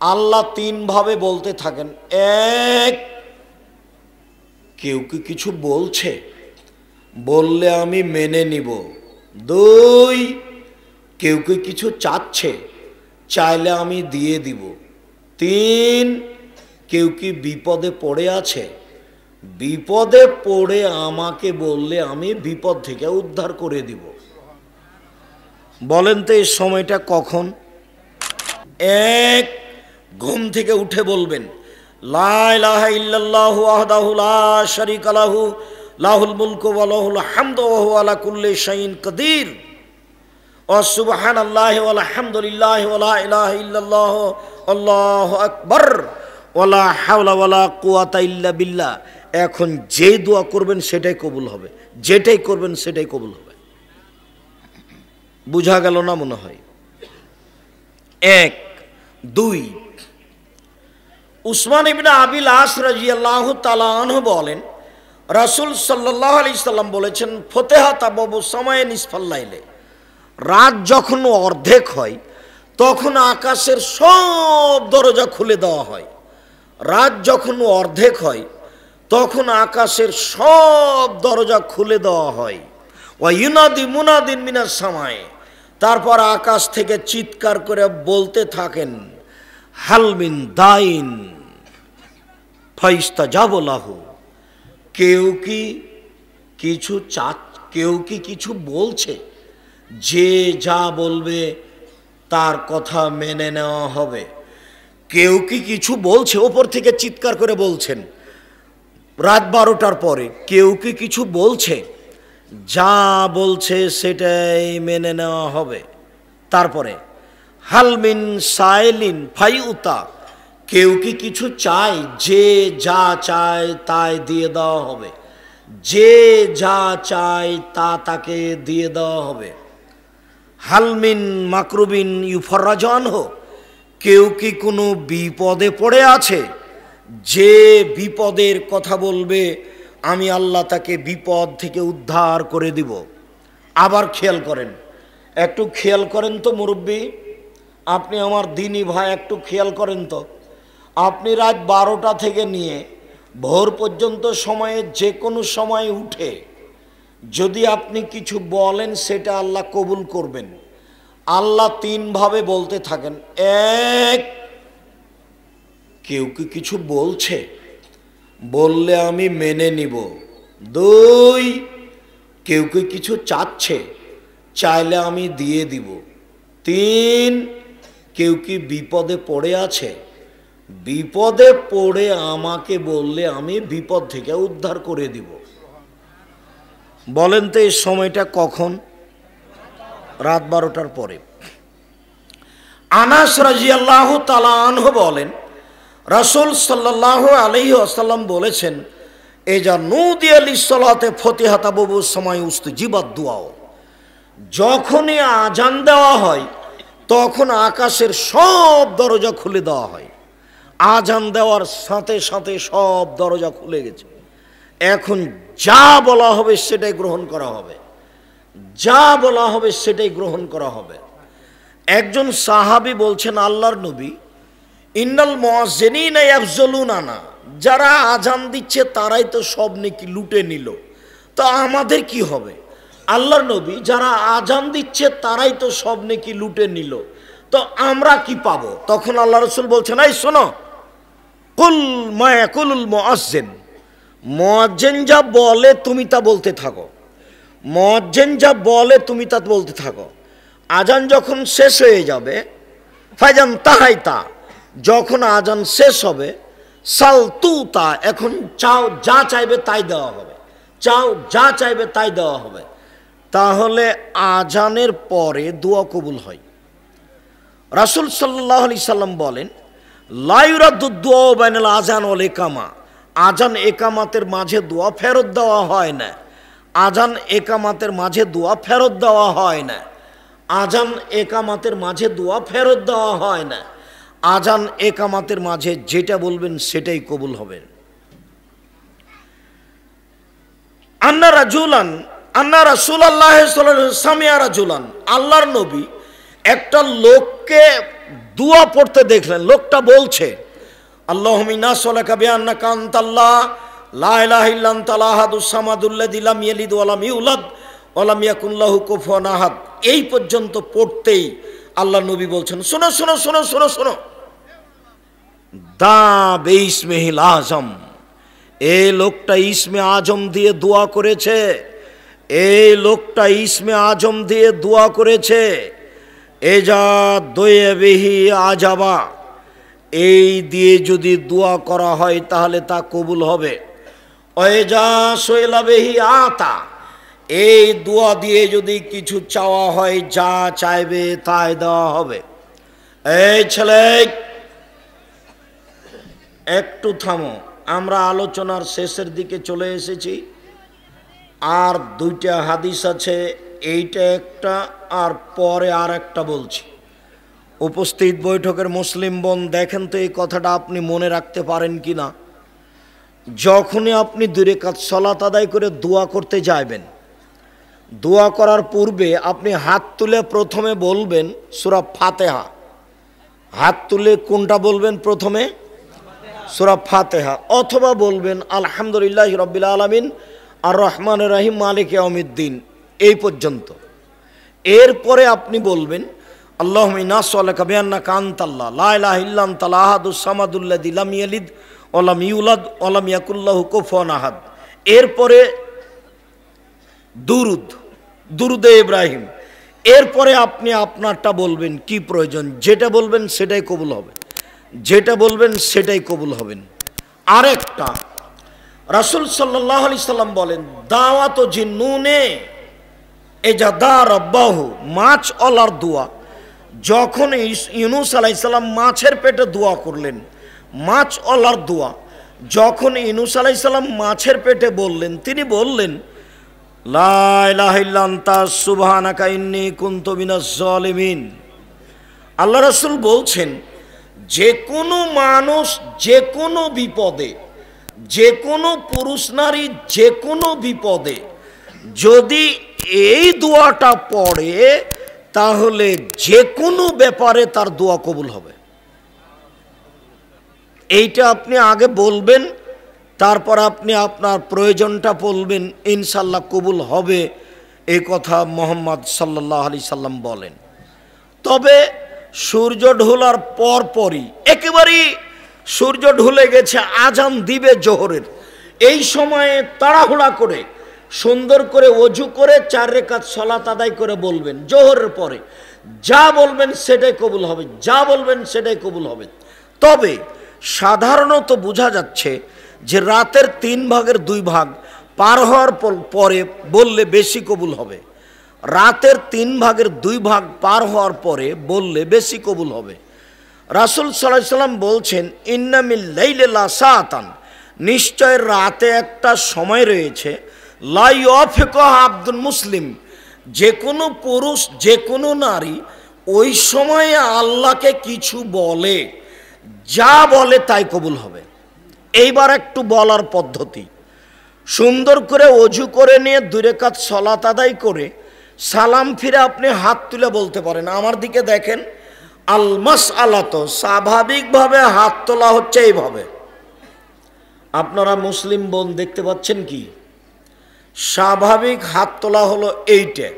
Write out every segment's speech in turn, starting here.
আল্লাহ তিনভাবে বলতে থাকেন। এক, কেউ কি কিছু বলছে, বললে আমি মেনে নিব। দুই, কেউ কি কিছু চাচ্ছে, চাইলে আমি দিয়ে দিব। তিন, কেউ কি বিপদে পড়ে আছে, বিপদে পড়ে আমাকে বললে আমি বিপদ থেকে উদ্ধার করে দিব। বলেন তো এই সময়টা কখন? এক, ঘুম থেকে উঠে বলবেন লা ইলাহা ইল্লাল্লাহু ওয়াহদাহু লা শারীকা লাহু লাহুল মুলকু ওয়া লাহুল হামদু ওয়া হুয়া আলা কুল্লি শাইইন কাদির ওয়া সুবহানাল্লাহি ওয়া আলহামদুলিল্লাহি ওয়া লা ইলাহা ইল্লাল্লাহ আল্লাহু আকবার ওয়া লা হাওলা ওয়া লা কুওয়াতা ইল্লা বিল্লাহ। এখন যে দোয়া করবেন সেটাই কবুল হবে, যেটাই করবেন সেটাই কবুল হবে। বুঝা গেল না মনে হয়? এক। দুই, উসমান ইবনে আবিল আস রাদিয়াল্লাহু তাআলা আনহু বলেন, রাসূল সাল্লাল্লাহু আলাইহি সাল্লাম বলেছেন, ফতিহাত আবওয়াবুস সামায়ে নিসফাল লাইলে, রাত যখন অর্ধেক হয় তখন আকাশের সব দরজা খুলে দেওয়া হয়। রাত যখন অর্ধেক হয় তখন আকাশের সব দরজা খুলে দেওয়া হয়। ওয়া ইউনাদি মুনাদিন মিনাস সামায়ে, তারপর আকাশ থেকে চিৎকার করে বলতে থাকেন, হালমিন দাইন ফাইস্তাজাবু লাহু, কেউ কি কিছু কেউ কি কিছু বলছে, যে যা বলবে তার কথা মেনে নেওয়া হবে। কেউ কি কিছু বলছে, ওপর থেকে চিৎকার করে বলছেন রাত 12টার পরে, কেউ কি কিছু বলছে, যা বলছে সেটাই মেনে নেওয়া হবে। তারপরে হালমিন সাইলিন ফাইউতা, কেউ কি কিছু চায়, যে যা চায় তাই দিয়ে দেওয়া হবে, যে যা চায় তা তাকে দিয়ে দেওয়া হবে। হালমিন মাকরুবিন ইউফরাজান হো, কেউ কি কোনো বিপদে পড়ে আছে, যে বিপদের কথা বলবে আমি আল্লাহ তাকে বিপদ থেকে উদ্ধার করে দিব। আবার খেয়াল করেন, একটু খেয়াল করেন তো মুরব্বী, আপনি আমার দিনী ভাই, একটু খেয়াল করেন তো। আপনি রাত 12টা থেকে নিয়ে ভোর পর্যন্ত সময়ে যে কোনো সময় উঠে যদি আপনি কিছু বলেন সেটা আল্লাহ কবুল করবেন। আল্লাহ তিনভাবে বলতে থাকেন। এক, কেউ কি কিছু বলছে, বললে আমি মেনে নিব। দুই, কেউ কি কিছু চাচ্ছে, চাইলে আমি দিয়ে দিব। তিন, কেউ কি বিপদে পড়ে আছে, বিপদে পড়ে আমাকে বললে আমি বিপদ থেকে উদ্ধার করে দিব। বলেন তো এই সময়টা কখন? রাত 12টার পরে। আনাস রাদিয়াল্লাহু তাআলা আনহু বলেন, রাসূল সাল্লাল্লাহু আলাইহি ওয়াসাল্লাম বলেছেন, এজা নুদিয়া লিসসালাতে ফতিহাত আবওয়াবুস সামায়ে উস্তুজিবাত দুআ, যখনই আজান দেওয়া হয় তখন আকাশের সব দরজা খুলে দেওয়া হয়। আজান দেওয়ার সাথে সাথে সব দরজা খুলে গেছে। এখন যা বলা হবে সেটাই গ্রহণ করা হবে, যা বলা হবে সেটাই গ্রহণ করা হবে। একজন সাহাবী বলছেন, আল্লাহর নবী, ইন্নাল মুয়াজ্জিনিনা ইয়াফজুলুনানা, যারা আজান দিচ্ছে তারাই তো সব নেকি লুটে নিল, তো আমাদের কি হবে? আল্লাহর নবী, যারা আজান দিচ্ছে তারাই তো সব নেকি লুটে নিল, তো আমরা কি পাবো? তখন আল্লাহ রাসূল বলছেন, এই শোনো, কুল মা ইয়াকুলুল মুয়াজ্জিন, মুয়াজ্জিন যা বলে তুমি তা বলতে থাকো, মুয়াজ্জিন যা বলে তুমি তা বলতে থাকো। আজান যখন শেষ হয়ে যাবে, ফাইজান তাহাইতা, যখন আজান শেষ হবে, সাল তুতা, এখন চাও, যা চাইবে তাই দেওয়া হবে, চাও যা চাইবে তাই দেওয়া হবে। তাহলে আজানের পরে দোয়া কবুল হয়। রাসূল সাল্লাল্লাহু আলাইহি সাল্লাম বলেন, লা ইউরাদ্দু দুআ বাইনাল আযান ওয়াল ইকামা, আজান একামাতের মাঝে দোয়া ফেরত দেওয়া হয় না। আজান একামাতের মাঝে দোয়া ফেরত দেওয়া হয় না। আজান একামাতের মাঝে দোয়া ফেরত দেওয়া হয় না। আজান একামাতের মাঝে যেটা বলবেন সেটাই কবুল হবে। আন্না রাসূলুল্লাহ সাল্লাল্লাহু আলাইহি ওয়াসাল্লাম সামিয়া রাজুলান, আল্লাহর নবী একটা লোককে দোয়া পড়তে দেখলেন, লোকটা বলছে আল্লাহুম্মা ইন্না নাসআলুকা বিআন্নাকা আনতাল্লাহ লা ইলাহা ইল্লা আনতাল আহাদুস সামাদুল্লাযী লাম ইয়ালিদ ওয়া লাম ইউলাদ ওয়া লাম ইয়াকুল লাহু কুফুয়ান আহাদ। এই পর্যন্ত পড়তেই আল্লাহ নবী বলছেন, শোনো শোনো শোনো শোনো শোনো, দা বিসমিহিল আজম। এই লোকটা ইসমে আজম দিয়ে দোয়া করেছে, এই লোকটা ইসমে আজম দিয়ে দোয়া করেছে। এজা দয়ে বিহি আজাবা, এই দিয়ে যদি দোয়া করা হয় তাহলে তা কবুল হবে। ওয়েজা সোয়েলা বেহি আতা, এই দোয়া দিয়ে যদি কিছু চাওয়া হয়, যা চাইবে তাই দেওয়া হবে। এই ছেলে একটু থামো, আমরা আলোচনার শেষের দিকে চলে এসেছি। আর দুইটা হাদিস আছে, এইটা একটা আর পরে আর একটা বলছি। উপস্থিত বৈঠকের মুসলিম বোন, দেখেন তো এই কথাটা আপনি মনে রাখতে পারেন কি না। যখনই আপনি 2 রাকাত সালাত আদায় করে দোয়া করতে যাবেন, দোয়া করার পূর্বে আপনি হাত তুলে প্রথমে বলবেন সূরা ফাতিহা। হাত তুলে কোনটা বলবেন? প্রথমে সূরা ফাতিহা, অথবা বলবেন আলহামদুলিল্লাহি রাব্বিল আলামিন আর রহমানির রহিম মালিক ইয়াউমিদ্দিন, এই পর্যন্ত। এরপরে আপনি বলবেন আল্লাহুম্মা ইন্না নাসআলুকা বিআন্নাকা আনতাল্লাহ লা ইলাহা ইল্লা আনতাল আহাদুস সামাদুল্লাযী লাম ইয়ালিদ ওয়া লাম ইউলাদ ওয়া লাম ইয়াকুল লাহু কুফুয়ান আহাদ। এরপরে দুরুদে ইব্রাহিম। এরপরে আপনি আপনারটা বলবেন, কি প্রয়োজন, যেটা বলবেন সেটাই কবুল হবে, যেটা বলবেন সেটাই কবুল হবেন। আরেকটা রাসূল সাল্লাল্লাহু আলাইহি সাল্লাম বলেন, দাওয়াত জিন্নুনে এজা দা রাব্বাহু, মাছ অলার দোয়া। যখন ইউনূস আলাইহিস সালাম মাছের পেটে দোয়া করলেন, মাছ অলার দোয়া, যখন ইউনূস আলাইহিস সালাম মাছের পেটে বললেন, তিনি বললেন লা ইলাহা ইল্লা আনতা সুবহানাকা ইন্নী কুনতু মিনাজ জালিমিন। আল্লাহ রাসূল বলছেন, যে কোনো মানুষ যে কোনো বিপদে, যে কোনো পুরুষ নারী যে কোনো বিপদে যদি এই দোয়াটা পড়ে, তাহলে যে কোনো ব্যাপারে তার দোয়া কবুল হবে। এইটা আপনি আগে বলবেন, তারপর আপনি আপনার প্রয়োজনটা বলবেন, ইনশাল্লাহ কবুল হবে। এই কথা মুহাম্মদ সাল্লাল্লাহু আলাইহি সাল্লাম বলেন। তবে সূর্য ঢোলার পরপরই, একেবারেই সূর্য ঢলে গেছে, আজান দিবে জোহরের, এই সময়ে তাড়াহুড়া করে সুন্দর করে ওযু করে 4 রাকাত সালাত আদায় করে বলবেন, জোহরের পরে যা বলবেন সেটাই কবুল হবে, যা বলবেন সেটাই কবুল হবে। তবে সাধারণত বোঝা যাচ্ছে যে রাতের 3 ভাগের 2 ভাগ পার হওয়ার পরে বললে বেশি কবুল হবে। রাতের 3 ভাগের 2 ভাগ পার হওয়ার পরে বললে বেশি কবুল হবে। রাসূল সাল্লাল্লাহু আলাইহি সাল্লাম বলছেন, ইন্না মিল লাইলি লা সাআতান, নিশ্চয় রাতে একটা সময় রয়েছে, লা ইয়াফিকুহা আব্দুল মুসলিম, যে কোনো পুরুষ যে কোনো নারী ওই সময়ে আল্লাহকে কিছু বলে, যা বলে তাই কবুল হবে। এইবার একটু বলার পদ্ধতি, সুন্দর করে ওযু করে নিয়ে 2 রাকাত সালাত আদায় করে সালাম ফিরে আপনি হাত তুলে বলতে পারেন, আমার দিকে দেখেন, আল মাসআলাত, স্বাভাবিকভাবে হাত তোলা হচ্ছে এইভাবে। আপনারা মুসলিম বোন দেখতে পাচ্ছেন কি? স্বাভাবিক হাত তোলা হলো এইটা।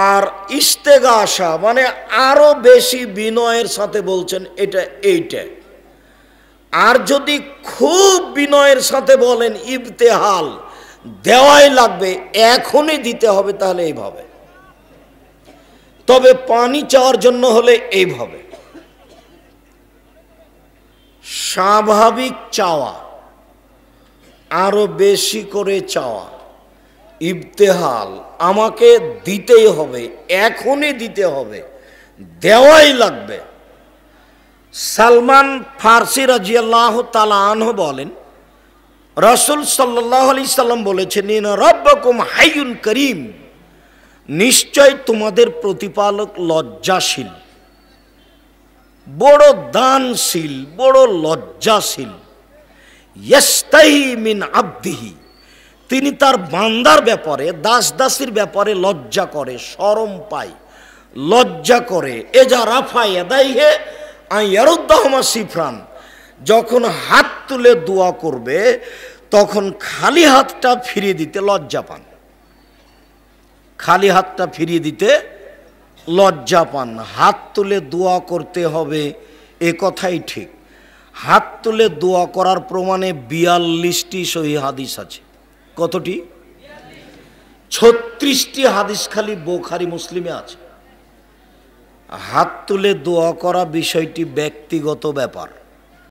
আর ইস্তেগাসা মানে আরো বেশি বিনয়ের সাথে বলছেন, এটা এইটা। আর যদি খুব বিনয়ের সাথে বলেন ইবতেহাল, দেওয়াই লাগবে, এখনই দিতে হবে, তাহলে এইভাবে। তবে পানি চাওয়ার জন্য হলে এইভাবে। স্বাভাবিক চাওয়া, আরো বেশি করে চাওয়া, ইবতেহাল, আমাকে দিতেই হবে, এখনই দিতে হবে, দেওয়াই লাগবে। সালমান ফারসি রাদিয়াল্লাহু তাআলা আনহু বলেন, রাসূল সাল্লাল্লাহু আলাইহি সাল্লাম বলেছেন, ইন্না রাব্বাকুম হাইয়ুন করিম, নিশ্চয় তোমাদের প্রতিপালক লজ্জাশীল, বড় দানশীল, বড় লজ্জাশীল। ইয়াস্তাহি মিন আবদিহি, তিনি তার বান্দার ব্যাপারে, দাস দাসীর ব্যাপারে লজ্জা করে, শরম পায়, লজ্জা করে, এজা রাফা ইয়াদাইহি আন ইয়ারুদ্দাহুমা সিফরান, যখন হাত তুলে দোয়া করবে তখন খালি হাতটা ফিরিয়ে দিতে লজ্জা পান, খালি হাতটা ফিরিয়ে দিতে লজ্জা পান। হাত তুলে দোয়া করতে হবে এ কথাই ঠিক। হাত তুলে দোয়া করার প্রমাণে 42টি সহিহ হাদিস আছে। কতটি? 36টি হাদিস খালি বুখারী মুসলিমে আছে। হাত তুলে দোয়া করা বিষয়টি ব্যক্তিগত ব্যাপার।